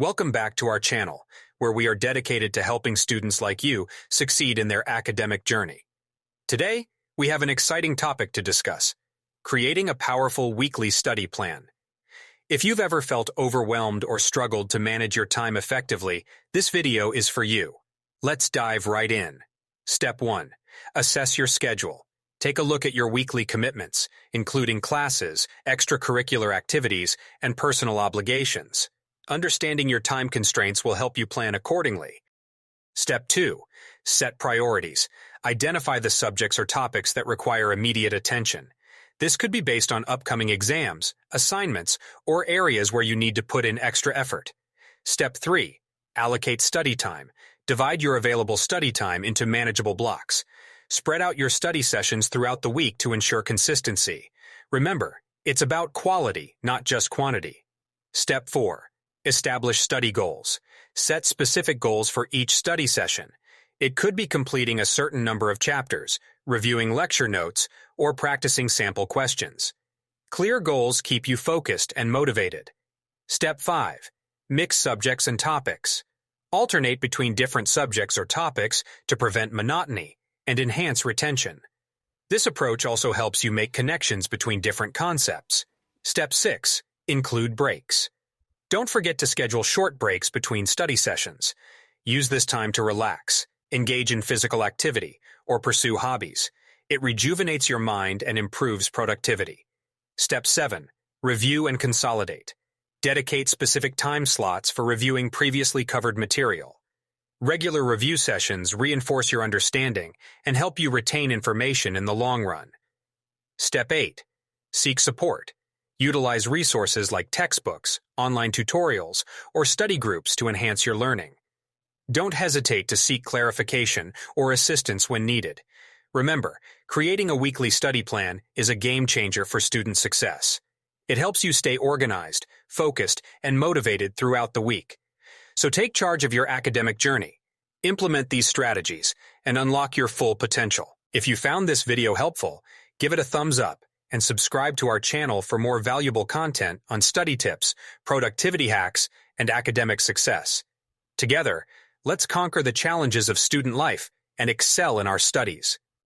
Welcome back to our channel, where we are dedicated to helping students like you succeed in their academic journey. Today, we have an exciting topic to discuss: creating a powerful weekly study plan. If you've ever felt overwhelmed or struggled to manage your time effectively, this video is for you. Let's dive right in. Step 1. Assess your schedule. Take a look at your weekly commitments, including classes, extracurricular activities, and personal obligations. Understanding your time constraints will help you plan accordingly. Step 2. Set priorities. Identify the subjects or topics that require immediate attention. This could be based on upcoming exams, assignments, or areas where you need to put in extra effort. Step 3. Allocate study time. Divide your available study time into manageable blocks. Spread out your study sessions throughout the week to ensure consistency. Remember, it's about quality, not just quantity. Step 4. Establish study goals. Set specific goals for each study session. It could be completing a certain number of chapters, reviewing lecture notes, or practicing sample questions. Clear goals keep you focused and motivated. Step 5. Mix subjects and topics. Alternate between different subjects or topics to prevent monotony and enhance retention. This approach also helps you make connections between different concepts. Step 6. Include breaks. Don't forget to schedule short breaks between study sessions. Use this time to relax, engage in physical activity, or pursue hobbies. It rejuvenates your mind and improves productivity. Step 7. Review and consolidate. Dedicate specific time slots for reviewing previously covered material. Regular review sessions reinforce your understanding and help you retain information in the long run. Step 8. Seek support. Utilize resources like textbooks, online tutorials, or study groups to enhance your learning. Don't hesitate to seek clarification or assistance when needed. Remember, creating a weekly study plan is a game changer for student success. It helps you stay organized, focused, and motivated throughout the week. So take charge of your academic journey. Implement these strategies and unlock your full potential. If you found this video helpful, give it a thumbs up and subscribe to our channel for more valuable content on study tips, productivity hacks, and academic success. Together, let's conquer the challenges of student life and excel in our studies.